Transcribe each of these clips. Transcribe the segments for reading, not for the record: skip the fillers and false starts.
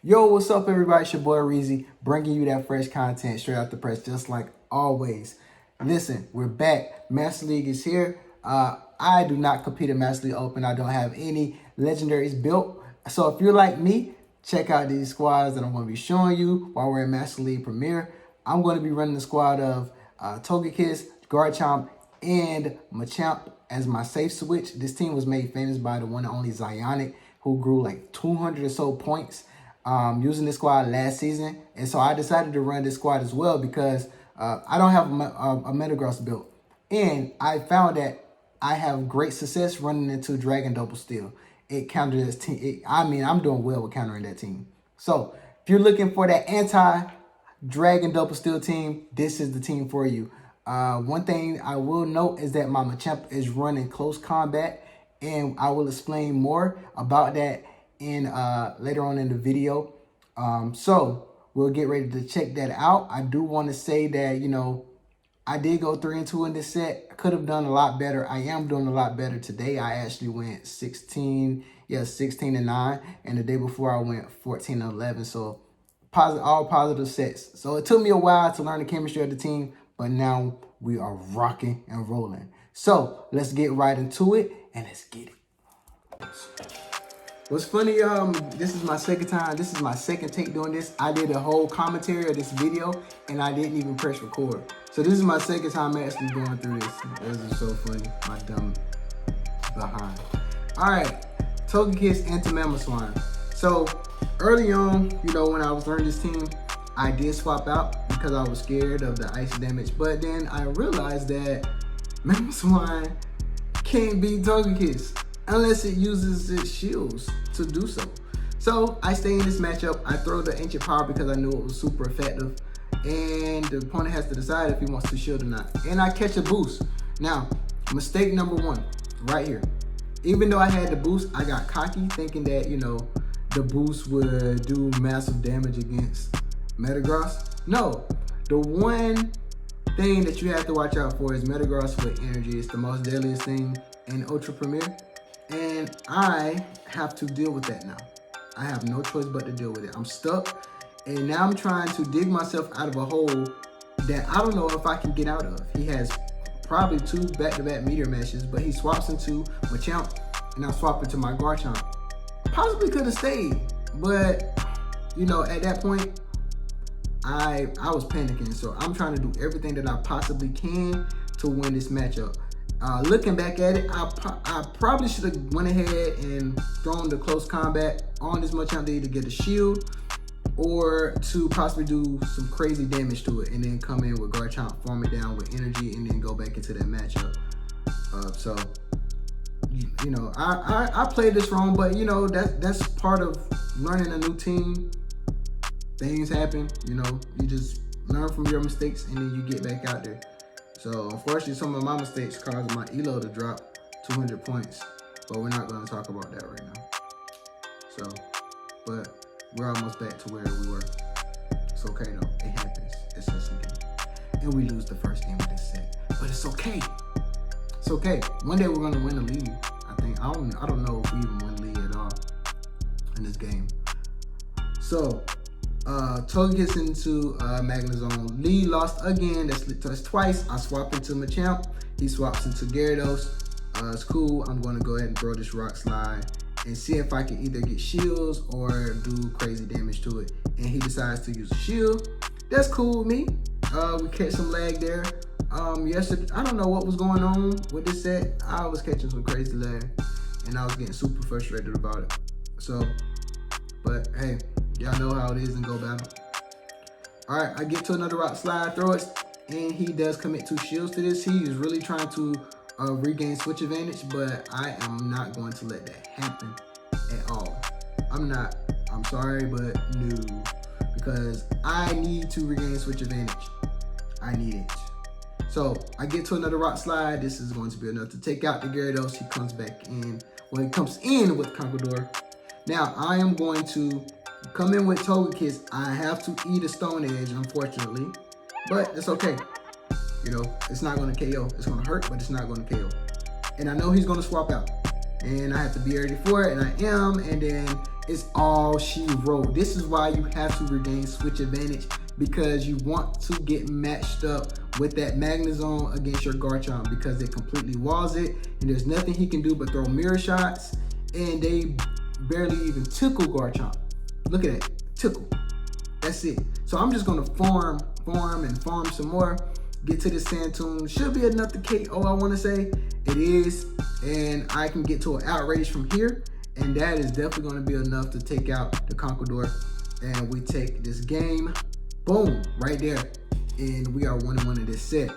Yo, what's up, everybody? It's your boy Reezy, bringing you that fresh content straight out the press, just like always. Listen, we're back. Master League is here. I do not compete in Master League Open. I don't have any legendaries built. So if you're like me, check out these squads that I'm going to be showing you while we're in Master League Premier. I'm going to be running the squad of Togekiss, Garchomp, and Machamp as my safe switch. This team was made famous by the one and only Zionic, who grew like 200 or so points using this squad last season. And so I decided to run this squad as well because I don't have a Metagross built. And I found that I have great success running into Dragon Double Steel. It countered this team. I'm doing well with countering that team. So if you're looking for that anti-Dragon Double Steel team, this is the team for you. One thing I will note is that my Machamp is running close combat, and I will explain more about that in later on in the video. So we'll get ready to check that out. I do want to say that, you know, I did go 3-2 in this set. I could have done a lot better. I am doing a lot better today. I actually went 16-9, and the day before I went 14-11. So all positive sets. So it took me a while to learn the chemistry of the team, but now we are rocking and rolling. So let's get right into it, and let's get it. What's funny, this is my second time. This is my second take doing this. I did a whole commentary of this video, and I didn't even press record. So this is my second time actually going through this. This is so funny, my dumb behind. All right, Togekiss and Mamoswine. So early on, you know, when I was learning this team, I did swap out because I was scared of the ice damage. But then I realized that Mamoswine can't beat Togekiss unless it uses its shields to do so. So I stay in this matchup. I throw the Ancient Power because I knew it was super effective. And the opponent has to decide if he wants to shield or not. And I catch a boost. Now, mistake number one, right here. Even though I had the boost, I got cocky thinking that, you know, the boost would do massive damage against Metagross. No, the one thing that you have to watch out for is Metagross with energy. It's the most deadliest thing in Ultra Premier. And I have to deal with that now. I have no choice but to deal with it. I'm stuck. And now I'm trying to dig myself out of a hole that I don't know if I can get out of. He has probably 2 back-to-back meteor meshes, but he swaps into Machamp, and I swap into my Garchomp. Possibly could have stayed, but you know, at that point, I was panicking. So I'm trying to do everything that I possibly can to win this matchup. Looking back at it, I probably should have went ahead and thrown the close combat on this Machamp to either get a shield or to possibly do some crazy damage to it and then come in with Garchomp, farm it down with energy, and then go back into that matchup. So, you know, I played this wrong, but you know, that's part of learning a new team. Things happen, you know, you just learn from your mistakes and then you get back out there. So unfortunately, some of my mistakes caused my elo to drop 200 points, but we're not going to talk about that right now. So, but we're almost back to where we were. It's okay though, it happens. It's just a game. And we lose the first game of this set, but it's okay. It's okay. One day we're going to win the league. I think, I don't know if we even win the league at all in this game. So, Togekiss into Magnezone. Lee lost again. That's twice. I swap into Machamp. He swaps into Gyarados. It's cool. I'm going to go ahead and throw this Rock Slide and see if I can either get shields or do crazy damage to it. And he decides to use a shield. That's cool with me. We catch some lag there. Yesterday, I don't know what was going on with this set. I was catching some crazy lag, and I was getting super frustrated about it. So, but hey, y'all know how it is in Go Battle. All right, I get to another Rock Slide, throw it, and he does commit 2 shields to this. He is really trying to regain switch advantage, but I am not going to let that happen at all. I'm sorry, but no, because I need to regain switch advantage. I need it. So I get to another Rock Slide. This is going to be enough to take out the Gyarados. He comes back in. Well, he comes in with Conqueror. Now I am going to come in with Togekiss. I have to eat a Stone Edge, unfortunately, but it's okay. You know, it's not going to KO. It's going to hurt, but it's not going to KO. And I know he's going to swap out. and I have to be ready for it, and I am, and then it's all she wrote. This is why you have to regain switch advantage, because you want to get matched up with that Magnezone against your Garchomp, because it completely walls it, and there's nothing he can do but throw mirror shots, and they barely even tickle Garchomp. Look at that, tickle. That's it. So I'm just gonna farm some more. Get to the Sandtune. Should be enough to KO, I wanna say. It is, and I can get to an outrage from here, and that is definitely gonna be enough to take out the Conqueror, and we take this game. Boom, right there. And we are 1-1 in this set.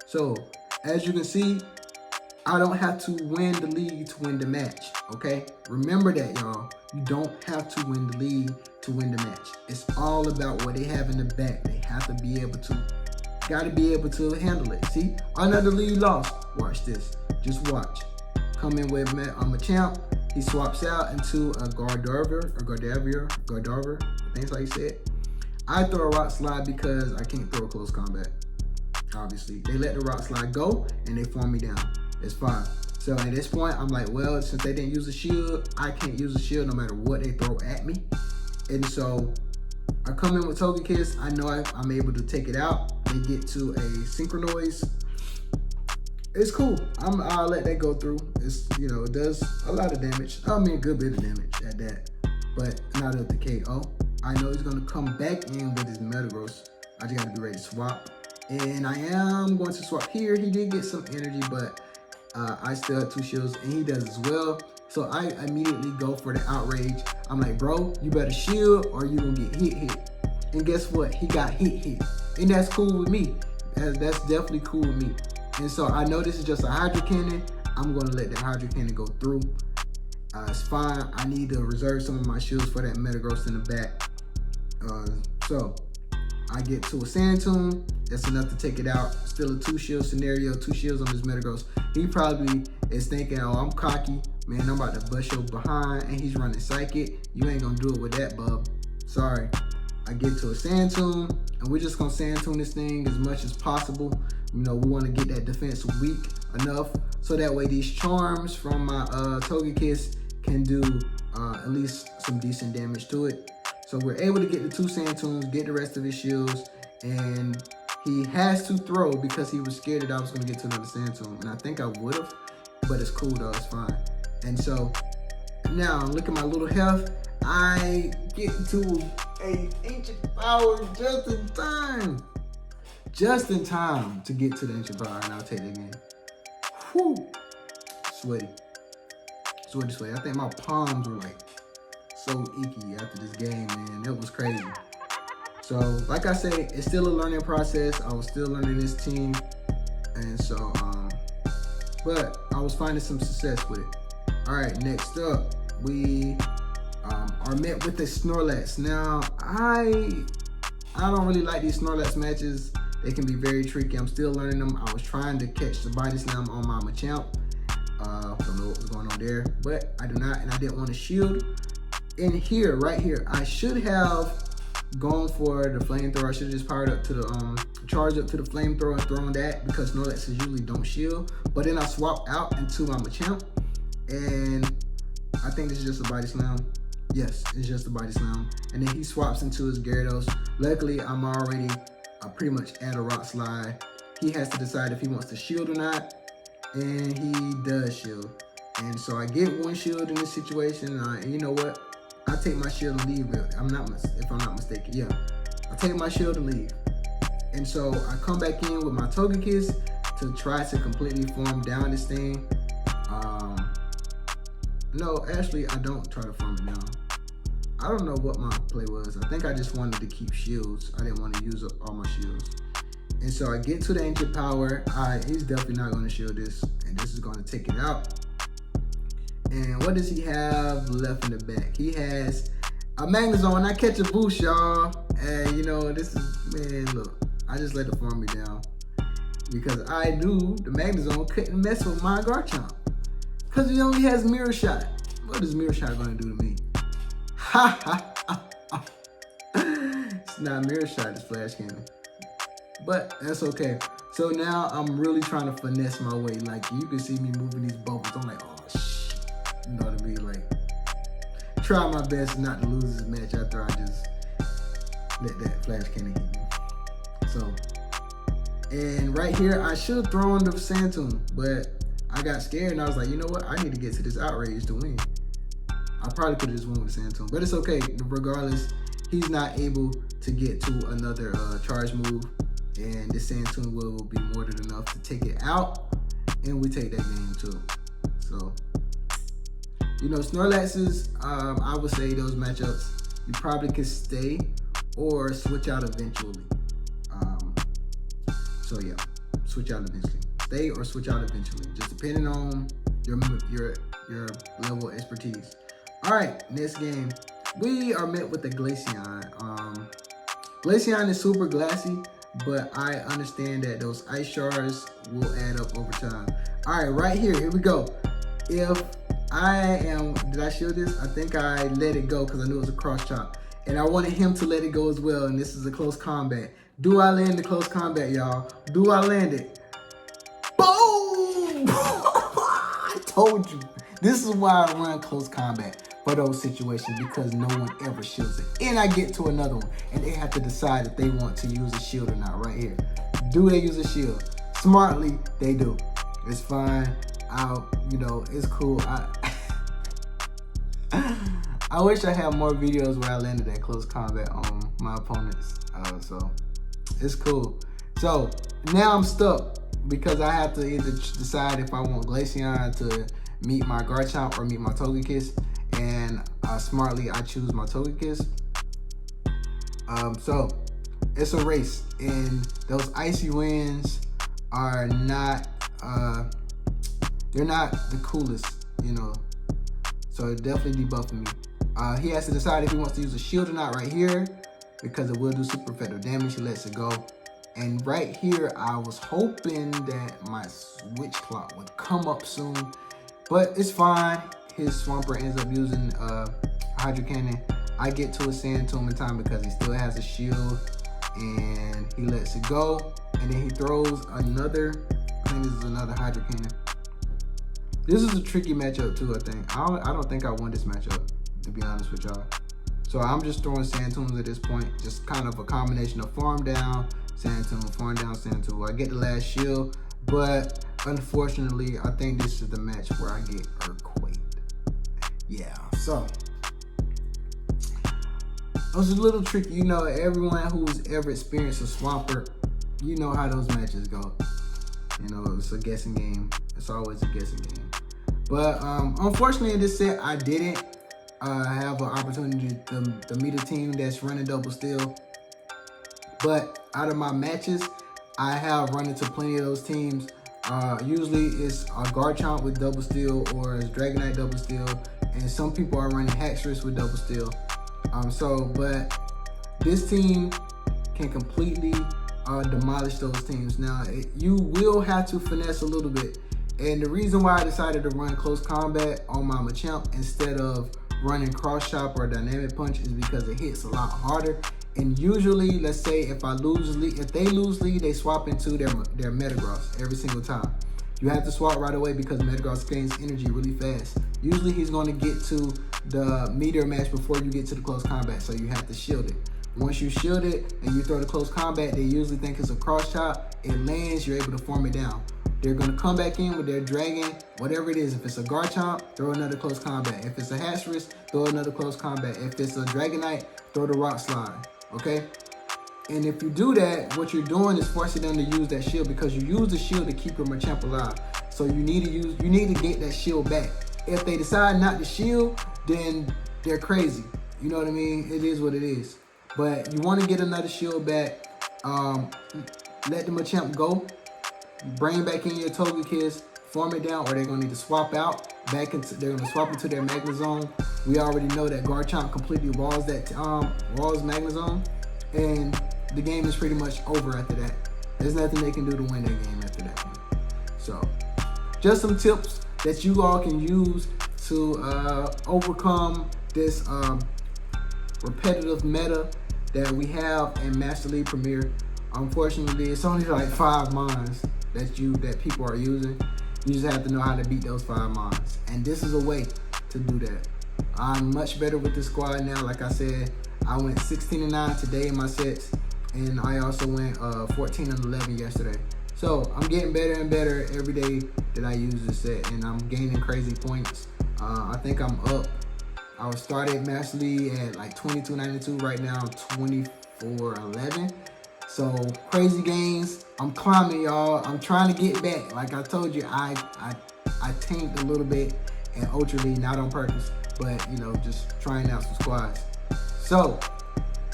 So, as you can see, I don't have to win the league to win the match, okay? Remember that, y'all. You don't have to win the league to win the match. It's all about what they have in the back. They have to be able to, gotta be able to handle it. See, another lead lost. Watch this, just watch. Come in with Machamp. He swaps out into a Gardevoir, I think that's how you say it. I throw a Rock Slide because I can't throw a close combat. Obviously, they let the Rock Slide go and they farm me down. It's fine. So at this point, I'm like, well, since they didn't use a shield, I can't use a shield no matter what they throw at me. And so I come in with Togekiss. I know I'm able to take it out. They get to a Synchronoise. It's cool. I'll let that go through. It's, you know, it does a lot of damage. I mean, a good bit of damage at that, but not at the KO. I know he's gonna come back in with his Metagross. I just gotta be ready to swap. And I am going to swap here. He did get some energy, but I still have 2 shields, and he does as well. So I immediately go for the outrage. I'm like, bro, you better shield or you gonna get hit. And guess what? He got hit. And that's cool with me. That's definitely cool with me. And so I know this is just a Hydro Cannon. I'm gonna let the Hydro Cannon go through. It's fine. I need to reserve some of my shields for that Metagross in the back. So I get to a Sandtune. That's enough to take it out. Still a 2 shield scenario, 2 shields on this Metagross. He probably is thinking, oh, I'm cocky. Man, I'm about to bust your behind, and he's running Psychic. You ain't gonna do it with that, bub. Sorry. I get to a Sandtune, and we're just gonna Sandtune this thing as much as possible. You know, we wanna get that defense weak enough so that way these charms from my Togekiss can do at least some decent damage to it. So we're able to get the 2 Sandtunes, get the rest of his shields, and he has to throw because he was scared that I was gonna get to another Sandtune. And I think I would've, but it's cool though, it's fine. And so now look at my little health. I get to a Ancient Power just in time. Just in time to get to the Ancient Power, and I'll take it again. Whew. Sweaty. I think my palms were like so icky after this game, man. It was crazy. So, like I say, it's still a learning process. I was still learning this team, and so, but I was finding some success with it. All right, next up, we are met with the Snorlax. Now, I don't really like these Snorlax matches. They can be very tricky. I'm still learning them. I was trying to catch the Body Slam on my Machamp. Don't know what was going on there, but I do not, and I didn't want to shield. In here, right here, I should have gone for the Flamethrower. I should have just powered up to the charge up to the Flamethrower and thrown that, because Snorlaxes usually don't shield. But then I swapped out into my Machamp, and I think this is just a Body Slam. Yes, it's just a Body Slam. And then he swaps into his Gyarados. Luckily, I'm already pretty much at a Rock Slide. He has to decide if he wants to shield or not, and he does shield. And so I get 1 shield in this situation. And you know what? I take my shield and leave. If I'm not mistaken, yeah. I take my shield and leave. And so I come back in with my Togekiss to try to completely farm down this thing. No, actually, I don't try to farm it down. I don't know what my play was. I think I just wanted to keep shields. I didn't want to use up all my shields. And so I get to the Ancient Power. He's definitely not going to shield this, and this is going to take it out. And what does he have left in the back? He has a Magnezone. I catch a boost, y'all. And you know, this is, man, look, I just let it farm me down because I knew the Magnezone couldn't mess with my Garchomp because he only has Mirror Shot. What is Mirror Shot going to do to me? Ha ha ha. It's not Mirror Shot, it's Flash Cannon. But that's okay. So now I'm really trying to finesse my way. Like, you can see me moving these bubbles. I'm like, oh, you know, to be like, try my best not to lose this match after I just let that flash cannon hit me. So, and right here, I should have thrown the Sand Tomb, but I got scared and I was like, you know what? I need to get to this outrage to win. I probably could have just won with the Sand Tomb, but it's okay. Regardless, he's not able to get to another charge move, and this Sand Tomb will be more than enough to take it out, and we take that game too. So, you know, Snorlaxes, I would say those matchups, you probably could stay or switch out eventually. So yeah, switch out eventually. Stay or switch out eventually, just depending on your level of expertise. All right, next game, we are met with the Glaceon. Glaceon is super glassy, but I understand that those ice shards will add up over time. All right, right here we go. If did I shield this? I think I let it go because I knew it was a cross chop. And I wanted him to let it go as well, and this is a close combat. Do I land the close combat, y'all? Do I land it? Boom! I told you. This is why I run close combat for those situations, because no one ever shields it. And I get to another one, and they have to decide if they want to use a shield or not right here. Do they use a shield? Smartly, they do. It's fine. You know, it's cool. I wish I had more videos where I landed that close combat on my opponents. So it's cool. So now I'm stuck because I have to either decide if I want Glaceon to meet my Garchomp or meet my Togekiss. And smartly, I choose my Togekiss. So it's a race, and those icy winds are not they're not the coolest, you know. So it definitely debuffing me. He has to decide if he wants to use a shield or not right here, because it will do super effective damage. He lets it go. And right here, I was hoping that my switch clock would come up soon, but it's fine. His Swampert ends up using Hydro Cannon. I get to a Sand Tomb in time because he still has a shield, and he lets it go. And then he throws another, I think this is another Hydro Cannon. This is a tricky matchup too, I think. I don't think I won this matchup, to be honest with y'all. So I'm just throwing Sand Tombs at this point, just kind of a combination of farm down, Sand Tomb, farm down, Sand Tomb. I get the last shield, but unfortunately, I think this is the match where I get earthquaked. Yeah, so it was a little tricky. You know, everyone who's ever experienced a Swampert, you know how those matches go. You know, it's a guessing game. It's always a guessing game. But unfortunately, in this set, I didn't have an opportunity to meet a team that's running double steal. But out of my matches, I have run into plenty of those teams. Usually it's a Garchomp with double steal, or it's Dragonite double steal, and some people are running Haxorus with double steal. But this team can completely demolish those teams. Now, you will have to finesse a little bit. And the reason why I decided to run close combat on my Machamp instead of running cross chop or dynamic punch is because it hits a lot harder. And usually, let's say if they lose lead, they swap into their Metagross every single time. You have to swap right away because Metagross gains energy really fast. Usually he's going to get to the meteor match before you get to the close combat, so you have to shield it. Once you shield it and you throw the close combat, they usually think it's a cross chop. It lands, you're able to farm it down. They're going to come back in with their dragon, whatever it is. If it's a Garchomp, throw another close combat. If it's a Haxorus, throw another close combat. If it's a Dragonite, throw the Rock Slide, okay? And if you do that, what you're doing is forcing them to use that shield, because you use the shield to keep your Machamp alive. So you need to get that shield back. If they decide not to shield, then they're crazy. You know what I mean? It is what it is. But you want to get another shield back. Let the Machamp go. Bring back in your Togekiss, farm it down, or they're gonna need to swap out back into. They're gonna swap into their Magnezone. We already know that Garchomp completely walls Magnezone, and the game is pretty much over after that. There's nothing they can do to win that game after that point. So, just some tips that you all can use to overcome this repetitive meta that we have in Master League Premier. Unfortunately, it's only like 5 mons that people are using. You just have to know how to beat those 5 mons. And this is a way. to do that. I'm much better with the squad now. Like I said, I went 16-9 today in my sets, and I also went 14-11 yesterday. So I'm getting better and better every day that I use this set, and I'm gaining crazy points. I think I'm up. I started Master League at like 22.92. Right now I'm 24.11. So crazy gains. I'm climbing, y'all. I'm trying to get back. Like I told you, I tanked a little bit in Ultra League, not on purpose, but you know, just trying out some squads. So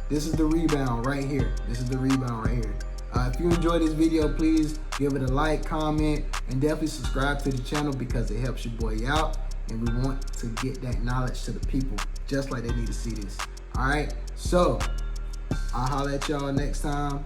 this is the rebound right here. This is the rebound right here. If you enjoyed this video, please give it a like, comment, and definitely subscribe to the channel because it helps your boy out. And we want to get that knowledge to the people just like they need to see this. All right, so I'll holler at y'all next time.